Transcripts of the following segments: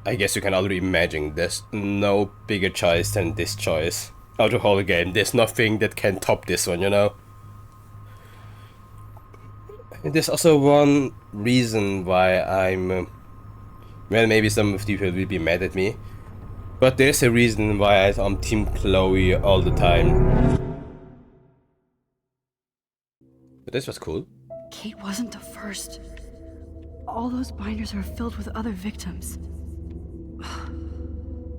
I guess you can already imagine there's no bigger choice than this choice. Out of the whole game, there's nothing that can top this one, you know? And there's also one reason why I'm... well, maybe some of the people will be mad at me. But there's a reason why I'm Team Chloe all the time. But this was cool. Kate wasn't the first. All those binders are filled with other victims.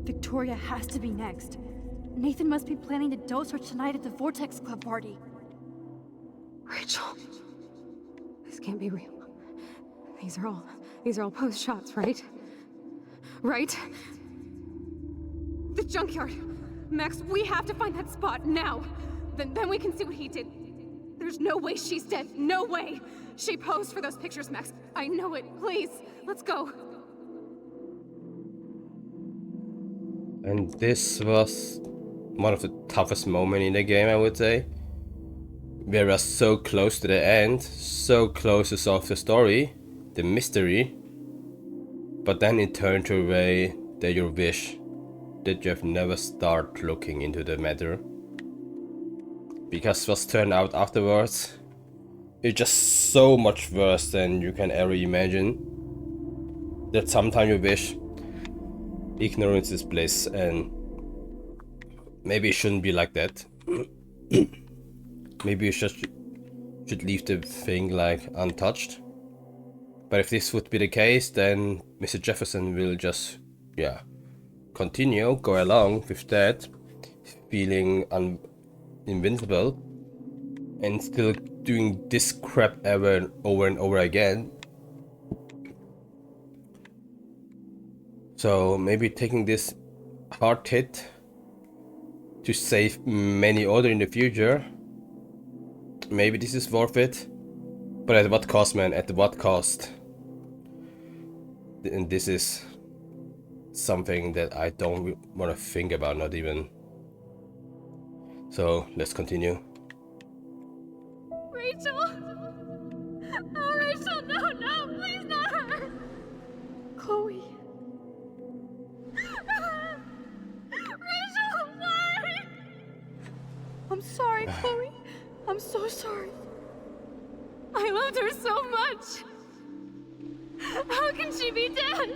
Victoria has to be next. Nathan must be planning to dose her tonight at the Vortex Club party. Rachel. This can't be real. These are all post shots, right? Right? The junkyard. Max, we have to find that spot now. Then we can see what he did. There's no way she's dead. No way. She posed for those pictures, Max. I know it. Please, let's go. And this was one of the toughest moments in the game, I would say. We were so close to the end, so close to solve the story, the mystery. But then it turned to a way that you wish that you have never started looking into the matter. Because what's turned out afterwards is just so much worse than you can ever imagine. That sometimes you wish ignorance is bliss, and maybe it shouldn't be like that. Maybe you should leave the thing like untouched. But if this would be the case, then Mr. Jefferson will just, yeah, continue, go along with that, feeling invincible, and still doing this crap over and over again. So maybe taking this hard hit to save many others in the future, maybe this is worth it. But at what cost, man? At what cost? And this is something that I don't want to think about, not even. So let's continue. Rachel! Oh, Rachel, no, please not her! Chloe. Rachel, why? I'm sorry, Chloe. I'm so sorry. I loved her so much. How can she be dead?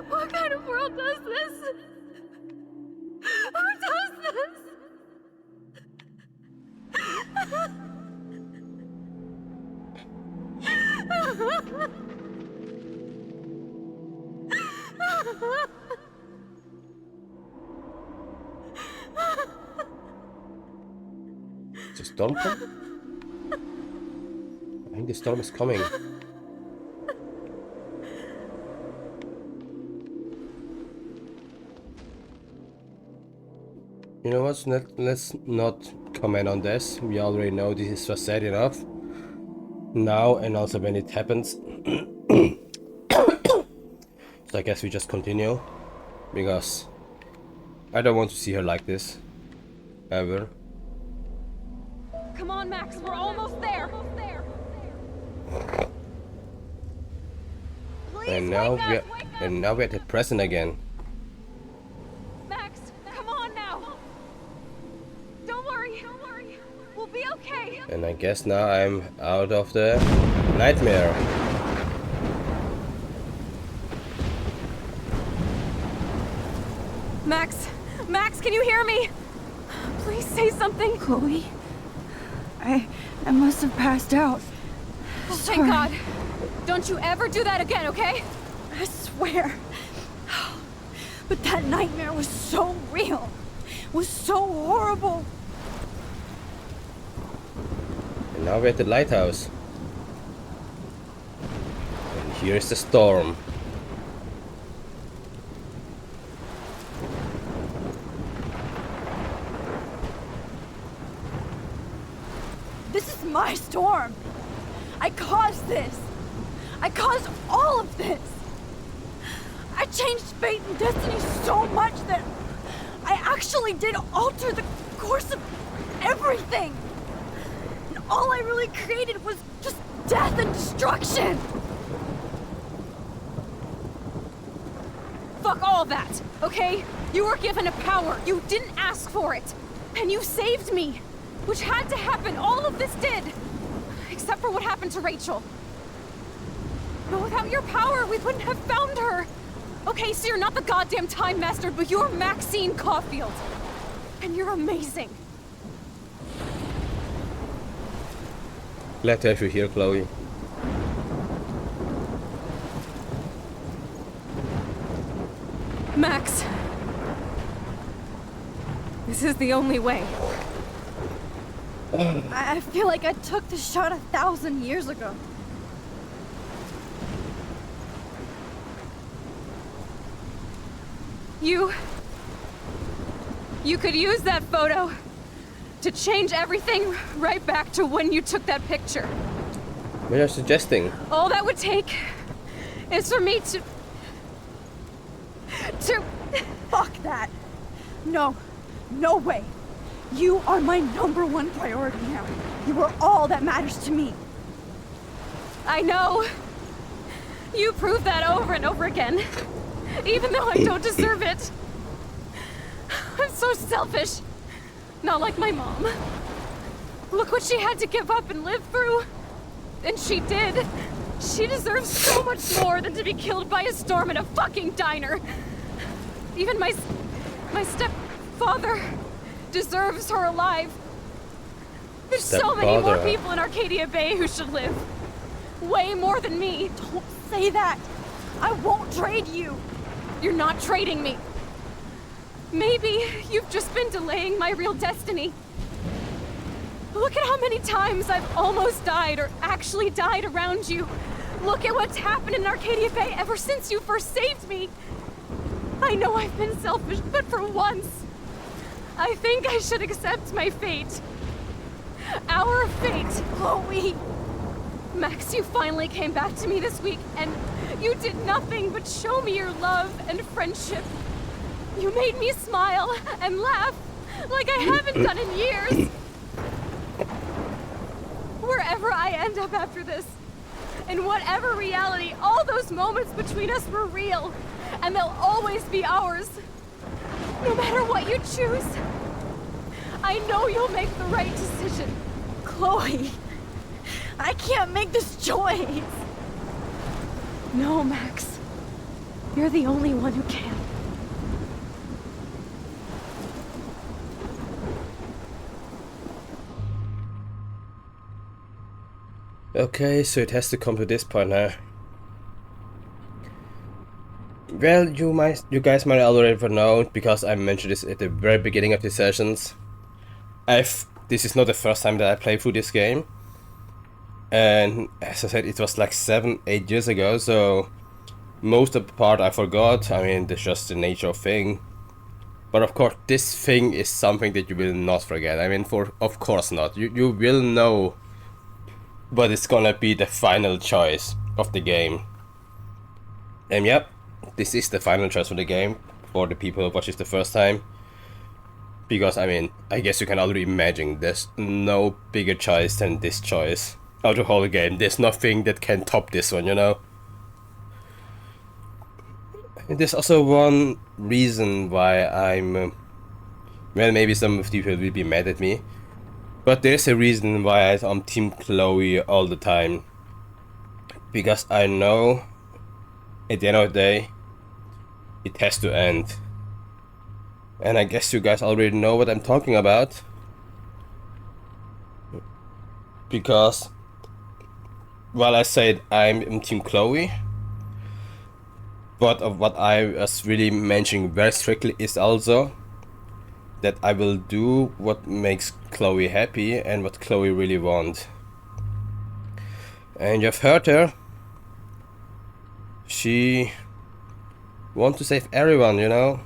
What kind of world does this? Who does this? Is the storm coming? I think the storm is coming. You know what? Let's not comment on this. We already know this was sad enough. Now and also when it happens. So I guess we just continue. Because I don't want to see her like this. Ever. Come on, Max, we're almost there. Please, And now we're at the present again. Max, come on now. Don't worry. We'll be okay. And I guess now I'm out of the nightmare. Max, can you hear me? Please say something. Chloe. I must have passed out. Oh, thank God. Don't you ever do that again, okay? I swear. But that nightmare was so real. Was so horrible. And now we're at the lighthouse. And here is the storm. This is my storm. I caused this. I caused all of this. I changed fate and destiny so much that I actually did alter the course of everything. And all I really created was just death and destruction. fuck all that, okay? You were given a power. You didn't ask for it. And you saved me. Which had to happen. All of this did. Except for what happened to Rachel. But without your power, we wouldn't have found her. Okay, so you're not the goddamn Time Master, but you're Maxine Caulfield. And you're amazing. Glad to have you here, Chloe. Max. This is the only way. I feel like I took the shot 1,000 years ago. You could use that photo to change everything right back to when you took that picture. What are you suggesting? All that would take is for me to... Fuck that. No. No way. You are my #1 priority now. You are all that matters to me. I know. You prove that over and over again. Even though I don't deserve it. I'm so selfish. Not like my mom. Look what she had to give up and live through. And she did. She deserves so much more than to be killed by a storm in a fucking diner. Even my stepfather deserves her alive. There's so many more people in Arcadia Bay who should live. Way more than me. Don't say that. I won't trade you. You're not trading me. Maybe you've just been delaying my real destiny. Look at how many times I've almost died or actually died around you. Look at what's happened in Arcadia Bay ever since you first saved me. I know I've been selfish, but for once, I think I should accept my fate. Our fate. Chloe. Max, you finally came back to me this week, and you did nothing but show me your love and friendship. You made me smile and laugh like I haven't done in years. Wherever I end up after this, in whatever reality, all those moments between us were real, and they'll always be ours. No matter what you choose, I know you'll make the right decision. Chloe, I can't make this choice. No, Max. You're the only one who can. Okay, so it has to come to this point now. Well, you guys might already know because I mentioned this at the very beginning of the sessions. This is not the first time that I play through this game, and as I said, it was like 7-8 years ago. So most of the part I forgot. I mean, that's just the nature of thing. But of course, this thing is something that you will not forget. I mean, of course not. You will know. But it's gonna be the final choice of the game. And yep, this is the final choice for the game for the people who watch this the first time. Because, I mean, I guess you can already imagine there's no bigger choice than this choice of the whole game. There's nothing that can top this one, you know? And there's also one reason why I'm... well, maybe some of the people will be mad at me. But there's a reason why I'm Team Chloe all the time. Because I know at the end of the day, it has to end. And I guess you guys already know what I'm talking about. Because, while I said I'm Team Chloe, but of what I was really mentioning very strictly is also that I will do what makes Chloe happy and what Chloe really wants. And you've heard her. She wants to save everyone, you know.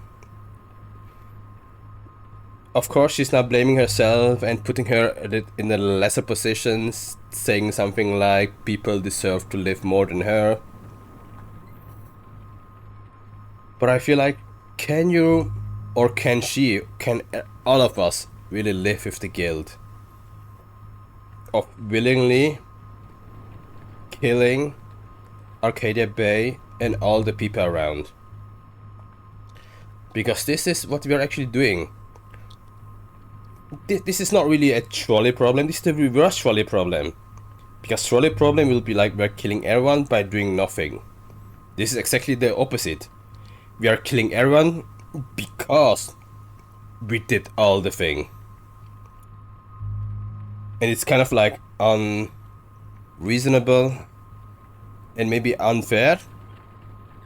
Of course, she's not blaming herself and putting her in a lesser position, saying something like people deserve to live more than her. But I feel like, can you, or can all of us really live with the guilt of willingly killing Arcadia Bay and all the people around? Because this is what we are actually doing. This is not really a trolley problem, this is the reverse trolley problem. Because trolley problem will be like we're killing everyone by doing nothing. This is exactly the opposite. We are killing everyone because we did all the thing. And it's kind of like unreasonable and maybe unfair.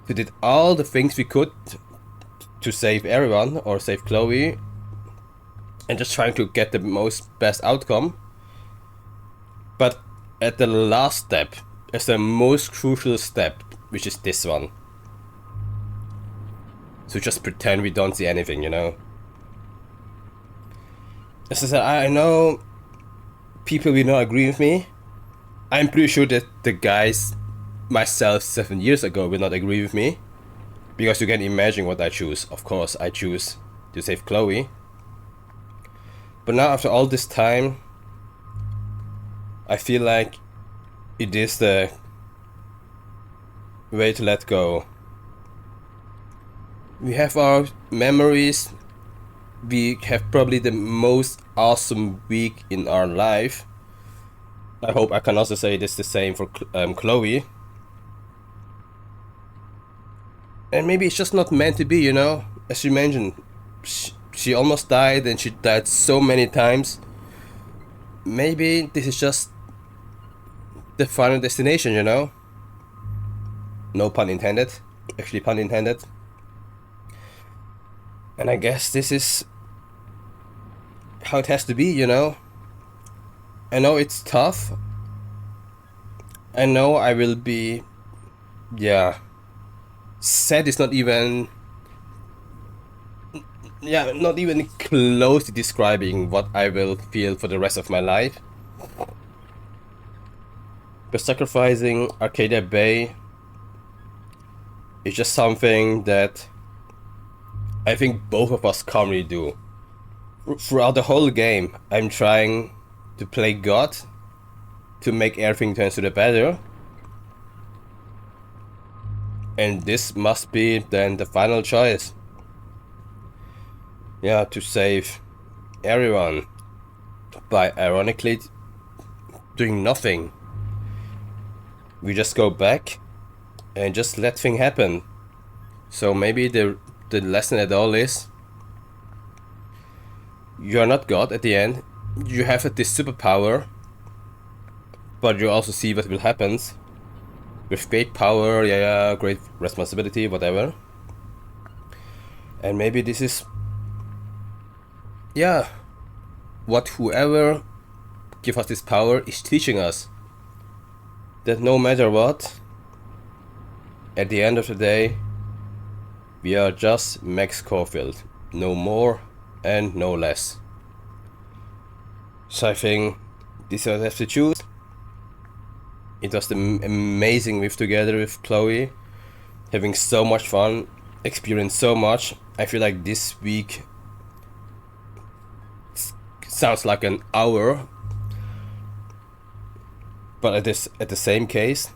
We did all the things we could to save everyone or save Chloe. And just trying to get the best outcome. But at the last step, is the most crucial step, which is this one. So just pretend we don't see anything, you know. As I said, I know people will not agree with me. I'm pretty sure that the guys, myself 7 years ago, will not agree with me. Because you can imagine what I choose. Of course, I choose to save Chloe. But now after all this time, I feel like it is the way to let go. We have our memories. We have probably the most awesome week in our life. I hope I can also say this the same for Chloe. And maybe it's just not meant to be, you know? As you mentioned, she almost died and she died so many times. Maybe this is just the final destination, you know? No pun intended. Actually pun intended. And I guess this is how it has to be, you know? I know it's tough. I know I will be... yeah. Sad is not even... yeah, not even close to describing what I will feel for the rest of my life. But sacrificing Arcadia Bay is just something that I think both of us calmly do. Throughout the whole game, I'm trying to play God to make everything turn to the better. And this must be then the final choice. Yeah, to save everyone by ironically doing nothing. We just go back and just let things happen. So maybe the lesson at all is you are not God at the end. You have this superpower, but you also see what will happen. With great power, yeah, great responsibility, whatever. And maybe this is, yeah, what whoever give us this power is teaching us. That no matter what, at the end of the day, we are just Max Caulfield. No more and no less. So I think this is what I have to choose. It was the amazing week together with Chloe. Having so much fun, experienced so much. I feel like this week sounds like an hour. But at the same case,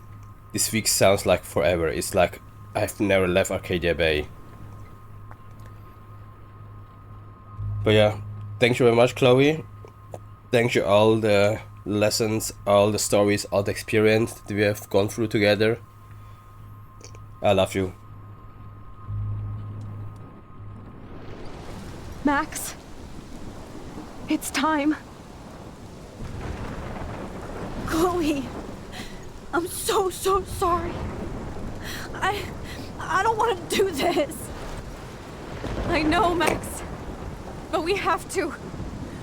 this week sounds like forever. It's like I've never left Arcadia Bay. But yeah, thank you very much, Chloe. Thank you all the lessons, all the stories, all the experience that we have gone through together. I love you. Max, it's time. Chloe, I'm so sorry. I don't want to do this. I know, Max. But we have to.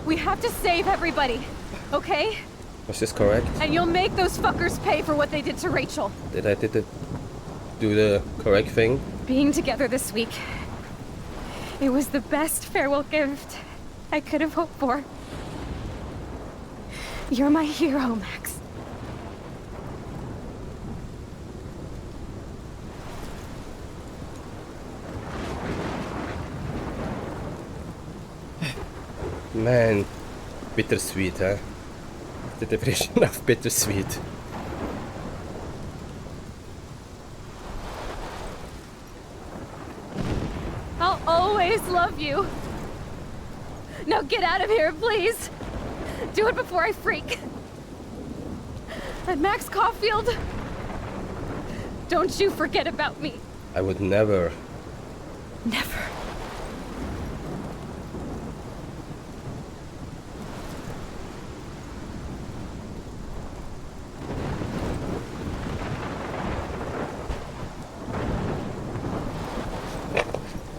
We have to save everybody, okay? Was this correct? And you'll make those fuckers pay for what they did to Rachel. Did I do the correct thing? Being together this week. It was the best farewell gift I could have hoped for. You're my hero, Max. Man, bittersweet, huh? The definition of bittersweet. I'll always love you. Now get out of here, please. Do it before I freak. And Max Caulfield, don't you forget about me. I would never. Never.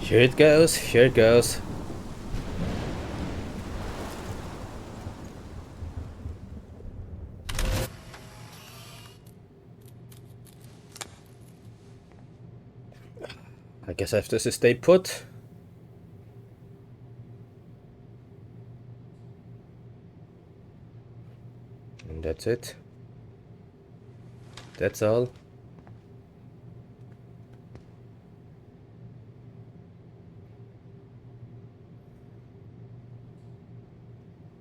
Here it goes, here it goes. I guess I have to stay put. And that's it. That's all.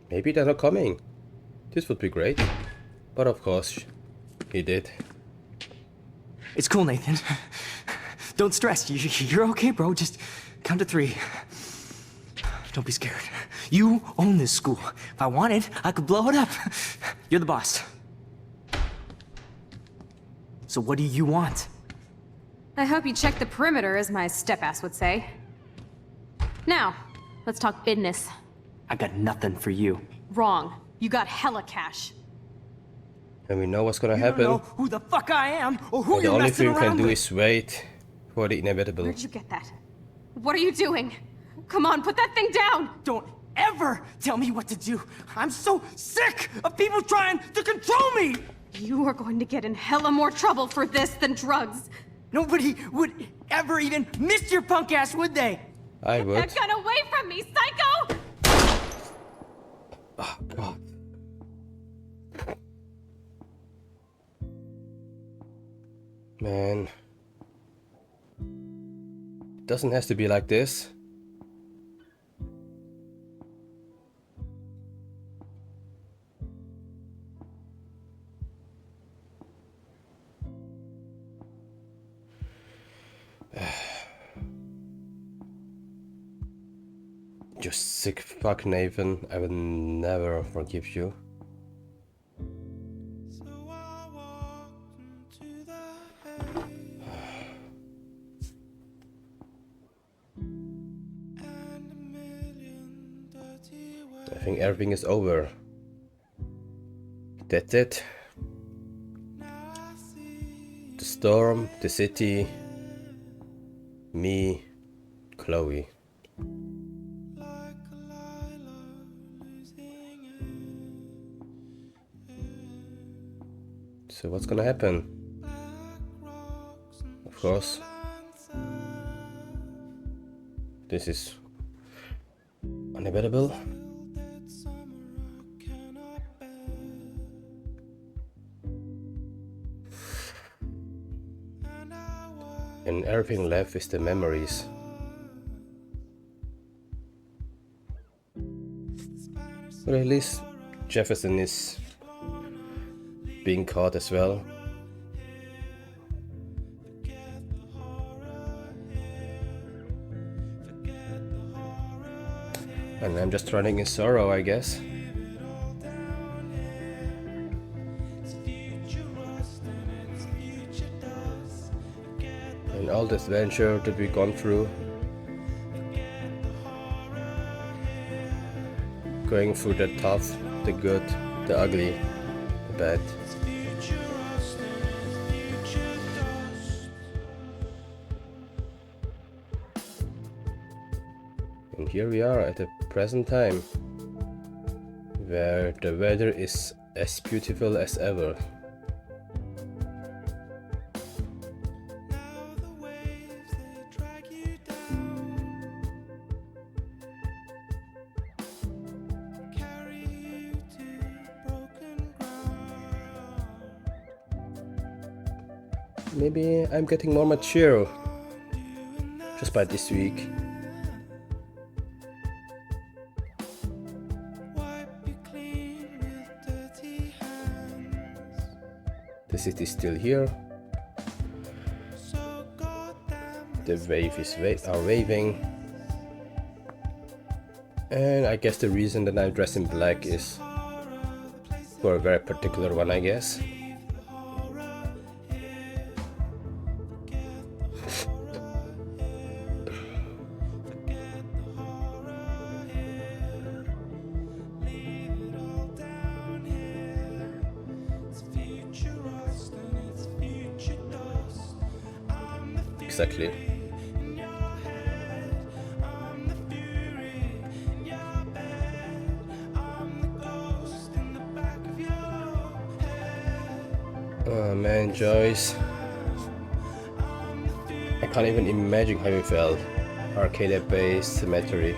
Maybe they're not coming. This would be great. But of course, he did. It's cool, Nathan. Don't stress. You're okay, bro. Just count to 3. Don't be scared. You own this school. If I wanted, I could blow it up. You're the boss. So what do you want? I hope you check the perimeter, as my step-ass would say. Now, let's talk business. I got nothing for you. Wrong. You got hella cash. And we know what's gonna You happen. don't know who the fuck I am or who And the you're only messing thing we can around do with. is wait for the inevitable. Where'd you get that? What are you doing? Come on, put that thing down! Don't ever tell me what to do. I'm so sick of people trying to control me. You are going to get in hella more trouble for this than drugs. Nobody would ever even miss your punk ass, would they? I Get would. that gun away from me, psycho! Oh god. Man. It doesn't have to be like this. You sick fuck, Nathan. I will never forgive you. I think everything is over. That's it. The storm, the city, me, Chloe. So what's gonna happen? Of course, this is unavoidable. And everything left is the memories. But at least Jefferson is being caught as well. And I'm just running in sorrow, I guess. And all the adventure that we've gone through. Going through the tough, the good, the ugly, the bad. And here we are at the present time, where the weather is as beautiful as ever. Maybe I'm getting more mature just by this week. The city is still here. The wave is waving. And I guess the reason that I'm dressed in black is for a very particular one, I guess. Exactly. Oh man, Joyce. I can't even imagine how you felt. Arcadia-based cemetery.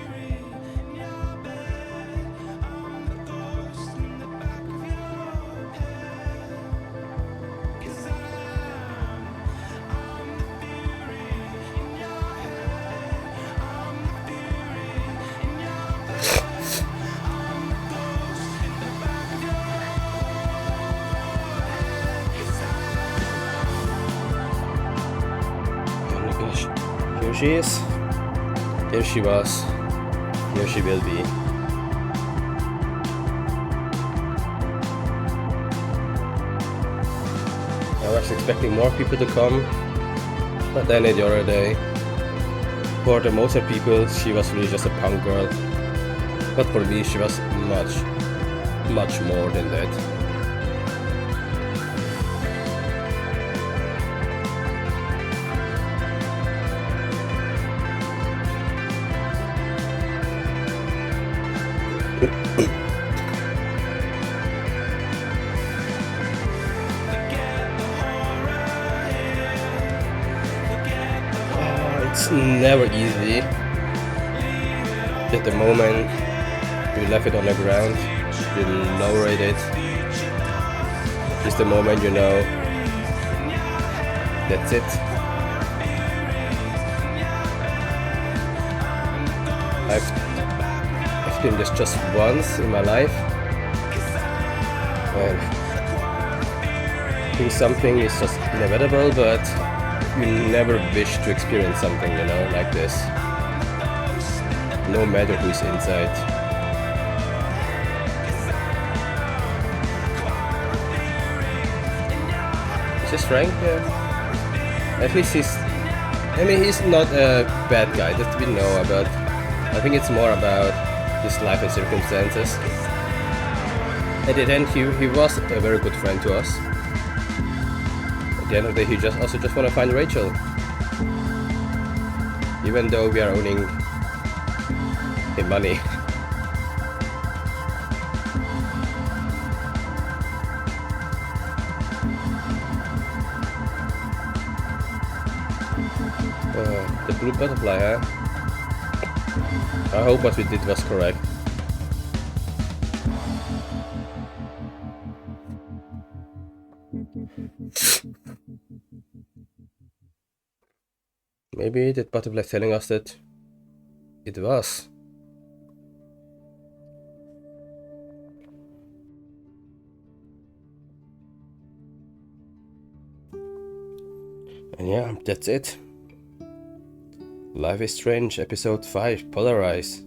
Here she is. Here she was. Here she will be. I was expecting more people to come, but then the other day, for the most of people, she was really just a punk girl. But for me, she was much more than that. It's never easy. At the moment you left it on the ground, you lowered it. Just the moment you know that's it. I've been this just once in my life, and I think something is just inevitable, but you never wish to experience something, you know, like this. No matter who's inside. Is this Frank? Yeah. At least he's not a bad guy, that we know about. I think it's more about his life and circumstances. At the end, he was a very good friend to us. At the end of the day, he just want to find Rachel. Even though we are owning him money. The blue butterfly, huh? I hope what we did was correct. Maybe that butterfly is telling us that it was. And yeah, that's it. Life is Strange, episode 5, Polarize.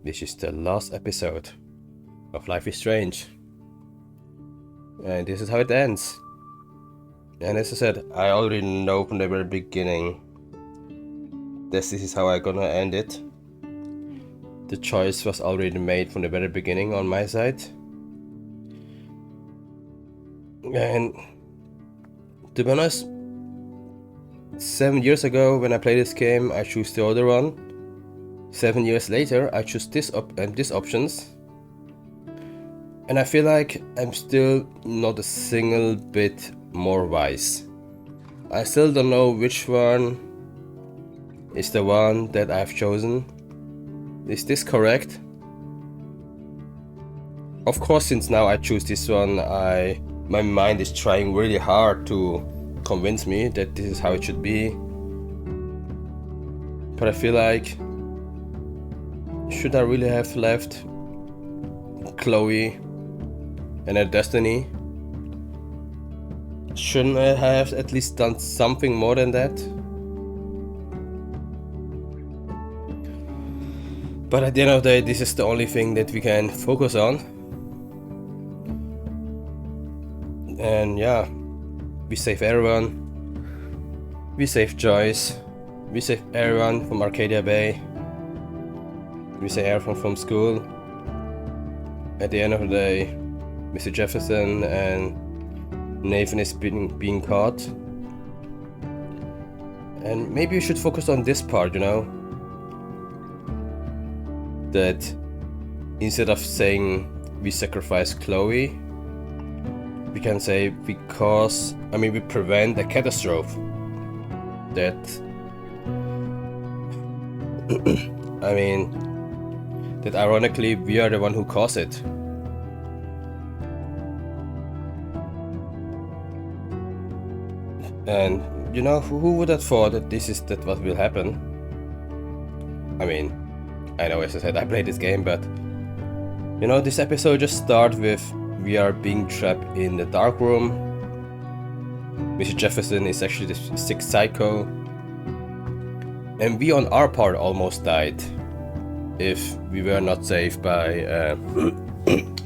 This is the last episode of Life is Strange. And this is how it ends. And as I said, I already know from the very beginning this is how I'm gonna end it. The choice was already made from the very beginning on my side. And to be honest, 7 years ago when I played this game, I chose the other one. 7 years later, I choose these options. And I feel like I'm still not a single bit more wise. I still don't know which one is the one that I've chosen. Is this correct? Of course, since now I choose this one, my mind is trying really hard to convince me that this is how it should be. But I feel like, should I really have left Chloe and her destiny? Shouldn't I have at least done something more than that? But at the end of the day, this is the only thing that we can focus on. And yeah, we save everyone. We save Joyce. We save everyone from Arcadia Bay. We save everyone from school. At the end of the day, Mr. Jefferson and Nathan is being caught. And maybe we should focus on this part, you know? That instead of saying we sacrifice Chloe, we can say we prevent a catastrophe. That that ironically we are the one who caused it. And you know, who would have thought that this is what will happen? I mean, I know, as I said, I played this game, but you know, this episode just starts with we are being trapped in the dark room. Mr. Jefferson is actually the sick psycho, and we on our part almost died if we were not saved by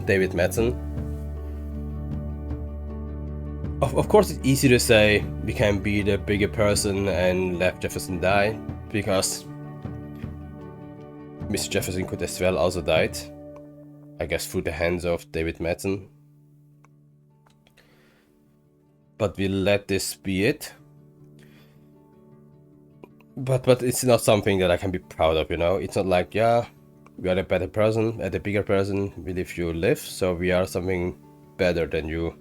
David Madsen. Of course, it's easy to say we can be the bigger person and let Jefferson die, because Mr. Jefferson could as well also died, I guess through the hands of David Madsen. But we let this be it. But it's not something that I can be proud of, you know? It's not like, yeah, we are the better person, the bigger person, we live, you live, so we are something better than you.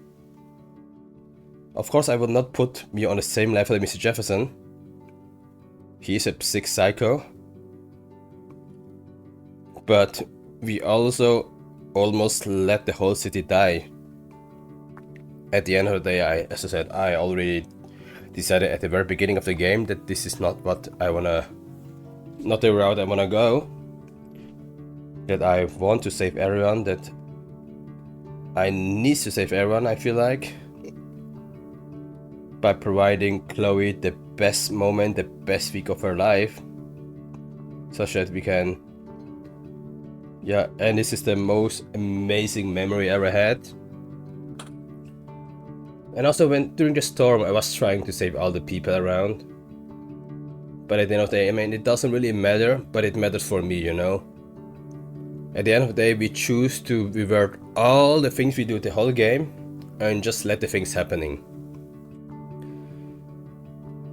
Of course, I would not put me on the same level as Mr. Jefferson. He is a sick psycho. But we also almost let the whole city die. At the end of the day, as I said, I already decided at the very beginning of the game that this is not what I wanna, not the route I wanna go. That I want to save everyone, that I need to save everyone, I feel like. By providing Chloe the best moment, the best week of her life. Such that we can... Yeah, and this is the most amazing memory I ever had. And also during the storm I was trying to save all the people around. But at the end of the day, I mean, it doesn't really matter, but it matters for me, you know. At the end of the day, we choose to revert all the things we do the whole game and just let the things happening.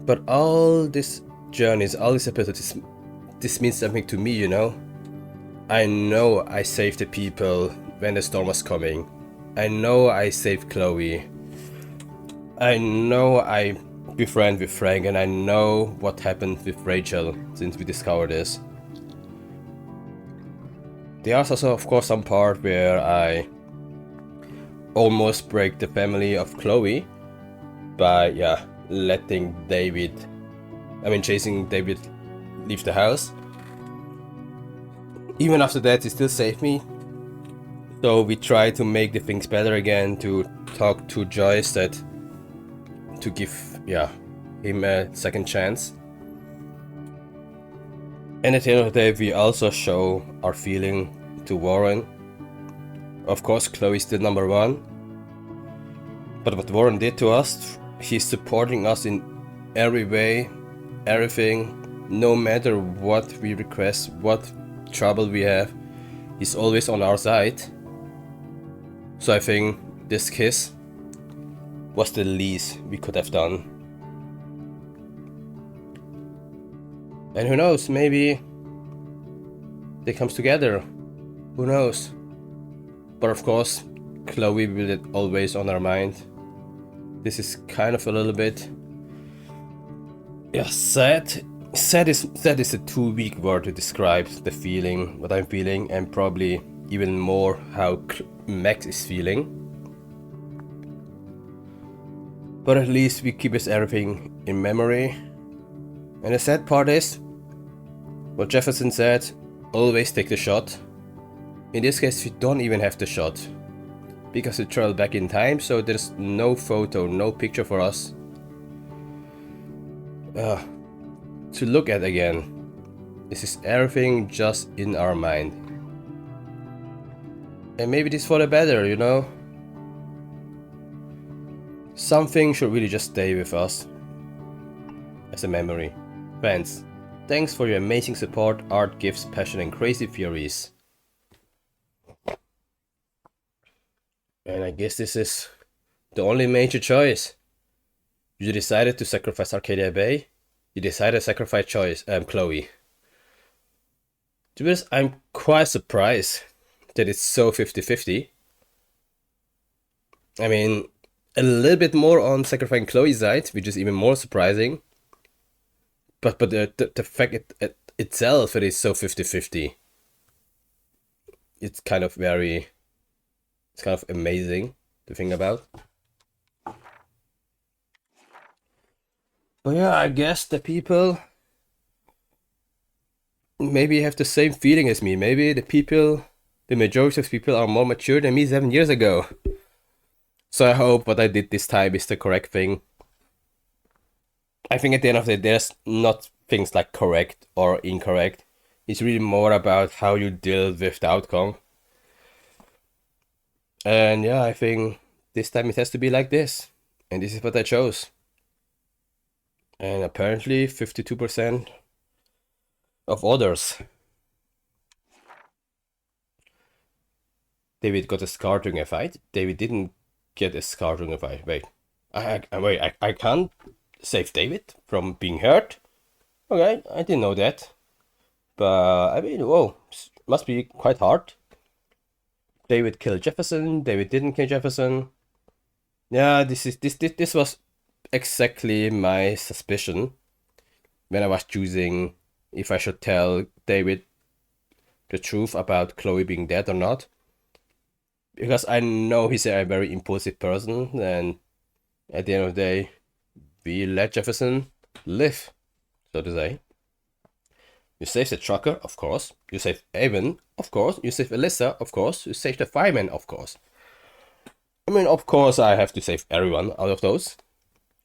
But all these journeys, all these episodes, this means something to me, you know. I know I saved the people when the storm was coming. I know I saved Chloe. I know I befriended with Frank, and I know what happened with Rachel since we discovered this. There's also, of course, some part where I almost break the family of Chloe by, yeah, letting chasing David leave the house. Even after that, he still saved me. So we try to make the things better again, to talk to Joyce, that to give, yeah, him a second chance. And at the end of the day, we also show our feeling to Warren. Of course, Chloe's still number one. But what Warren did to us, he's supporting us in every way, everything, no matter what we request, what trouble we have, he's always on our side. So I think this kiss was the least we could have done. And who knows, maybe they come together, who knows. But of course, Chloe will be always on our mind. This is kind of a little bit, yeah, sad. Sad is a too weak word to describe the feeling, what I'm feeling, and probably even more how Max is feeling. But at least we keep us everything in memory. And the sad part is, what Jefferson said, always take the shot. In this case, we don't even have the shot, because we traveled back in time, so there's no photo, no picture for us to look at again. This is everything just in our mind. And maybe this for the better, you know? Something should really just stay with us as a memory. Friends, thanks for your amazing support, art, gifts, passion and crazy theories. And I guess this is the only major choice. You decided to sacrifice Arcadia Bay. You decided to sacrifice Chloe. To be honest, I'm quite surprised that it's so 50-50. I mean, a little bit more on sacrificing Chloe's side, which is even more surprising. But the fact itself that it's so 50-50. It's kind of amazing to think about. But yeah, I guess the people maybe have the same feeling as me. Maybe the majority of people are more mature than me 7 years ago. So I hope what I did this time is the correct thing. I think at the end of the day, there's not things like correct or incorrect. It's really more about how you deal with the outcome. And yeah, I think this time it has to be like this. And this is what I chose. And apparently 52% of others. David got a scar during a fight. David didn't get a scar during a fight. Wait, I can't save David from being hurt? Okay, I didn't know that. But I mean, whoa, must be quite hard. David killed Jefferson. David didn't kill Jefferson. Yeah, this was exactly my suspicion when I was choosing if I should tell David the truth about Chloe being dead or not. Because I know he's a very impulsive person, and at the end of the day, we let Jefferson live, so to say. You save the trucker, of course. You save Evan, of course. You save Alyssa, of course. You save the fireman, of course. I mean, of course, I have to save everyone out of those.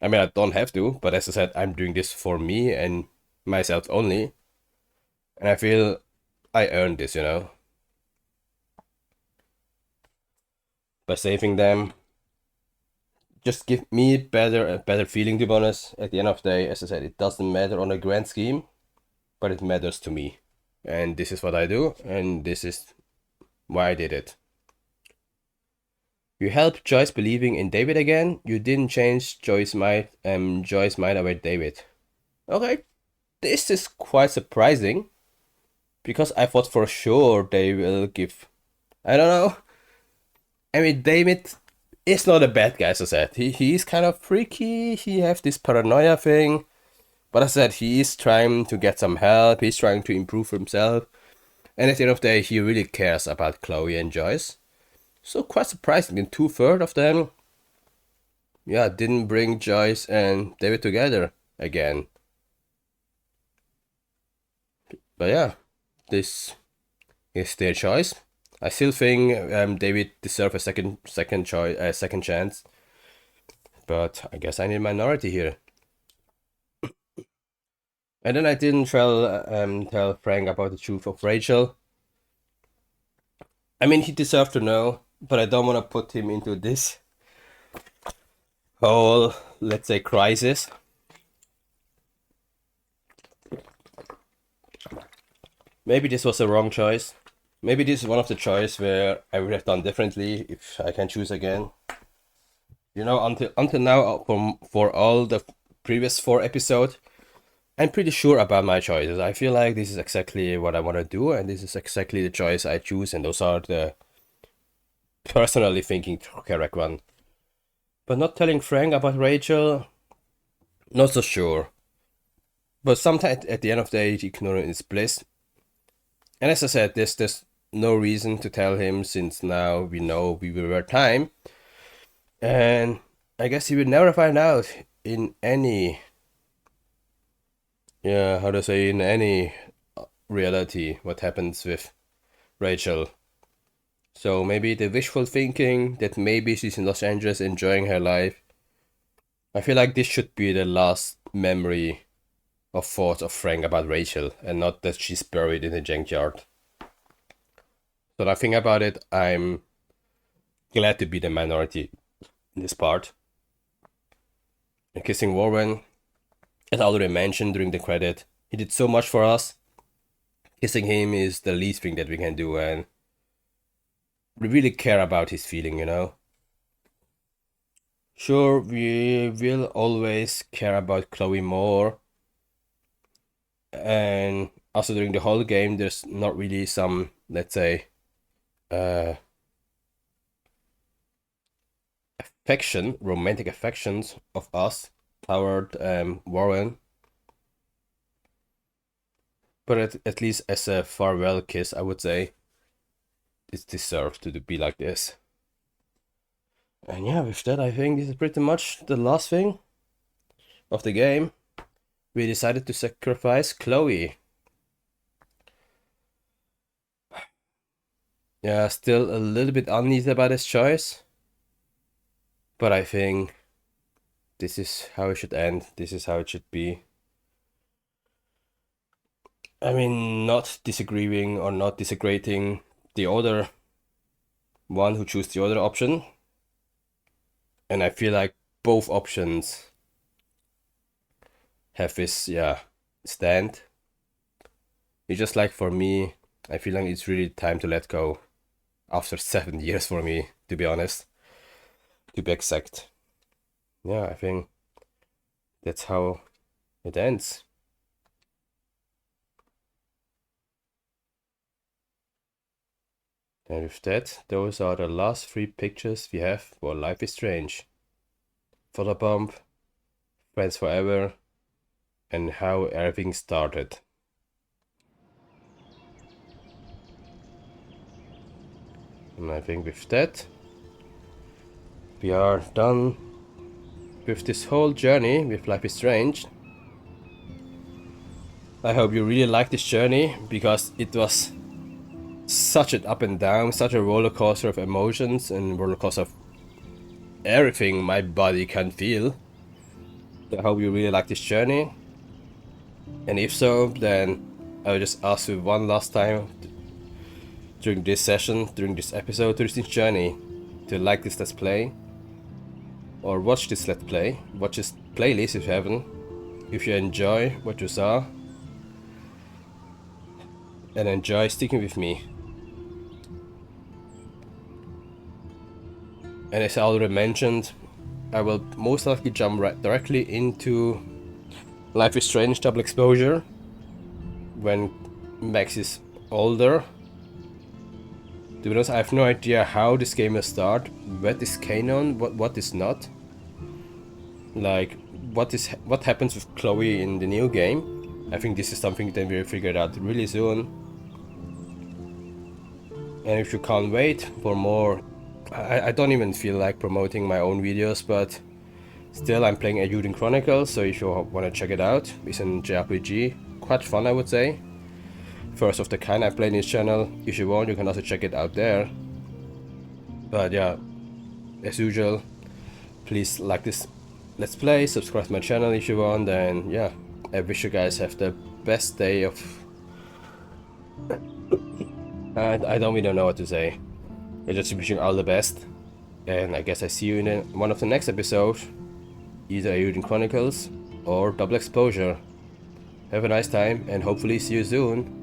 I mean, I don't have to, but as I said, I'm doing this for me and myself only. And I feel I earned this, you know. By saving them, just give me a better feeling, to be honest. At the end of the day, as I said, it doesn't matter on a grand scheme, but it matters to me. And this is what I do, and this is why I did it. You helped Joyce believing in David again. You didn't change Joyce's mind about David. Okay, this is quite surprising, because I thought for sure they will give, I don't know. I mean, David is not a bad guy, as I said. He's kind of freaky. He has this paranoia thing. But as I said, he is trying to get some help. He's trying to improve himself. And at the end of the day, he really cares about Chloe and Joyce. So quite surprising, 2/3 of them, yeah, didn't bring Joyce and David together again. But yeah, this is their choice. I still think David deserves a second chance, but I guess I need a minority here. And then I didn't tell Frank about the truth of Rachel. I mean, he deserved to know, but I don't want to put him into this whole, let's say, crisis. Maybe this was a wrong choice. Maybe this is one of the choices where I would have done differently if I can choose again. You know, until now, for all the previous 4 episodes, I'm pretty sure about my choices. I feel like this is exactly what I want to do, and this is exactly the choice I choose, and those are the personally thinking correct one. But not telling Frank about Rachel, not so sure. But sometimes at the end of the day, ignorance is bliss. And as I said, there's no reason to tell him, since now we know we will have time. And I guess he will never find out in any, in any reality what happens with Rachel. So maybe the wishful thinking that maybe she's in Los Angeles enjoying her life. I feel like this should be the last memory of thoughts of Frank about Rachel, and not that she's buried in the junkyard. So when I think about it, I'm glad to be the minority in this part. And kissing Warren, as I already mentioned during the credit, he did so much for us. Kissing him is the least thing that we can do, and we really care about his feeling, you know. Sure, we will always care about Chloe more. And also during the whole game, there's not really some, let's say, romantic affections of us toward Warren. But at least as a farewell kiss, I would say, it deserves to be like this. And yeah, with that, I think this is pretty much the last thing of the game. We decided to sacrifice Chloe. Yeah, still a little bit uneasy about this choice. But I think this is how it should end. This is how it should be. I mean, not disagreeing or not disagreeing the other one who chose the other option. And I feel like both options have this, stand. It's just like for me, I feel like it's really time to let go after 7 years for me, to be honest. To be exact. Yeah, I think that's how it ends. And with that, those are the last 3 pictures we have for Life is Strange. Photobomb, Friends Forever, and how everything started. And I think with that, we are done with this whole journey with Life is Strange. I hope you really like this journey, because it was such an up and down, such a roller coaster of emotions and roller coaster of everything my body can feel. So I hope you really like this journey. And if so, then I will just ask you one last time during this session, during this episode, during this journey, to like this Let's Play. Or watch this Let's Play. Watch this playlist if you haven't. If you enjoy what you saw. And enjoy sticking with me. And as I already mentioned, I will most likely jump directly into Life is Strange Double Exposure when Max is older. To be honest, I have no idea how this game will start, what is canon, what is not. Like, what happens with Chloe in the new game. I think this is something that we'll figure out really soon. And if you can't wait for more, I don't even feel like promoting my own videos, but still I'm playing Episodic Chronicles, so if you want to check it out, it's an JRPG, quite fun I would say. First of the kind I play in this channel. If you want, you can also check it out there. But yeah, as usual, please like this Let's Play, subscribe to my channel if you want, and yeah, I wish you guys have the best day of... I don't really know what to say. I just wish you all the best, and I guess I see you in one of the next episodes, either Episodic Chronicles or Double Exposure. Have a nice time, and hopefully see you soon.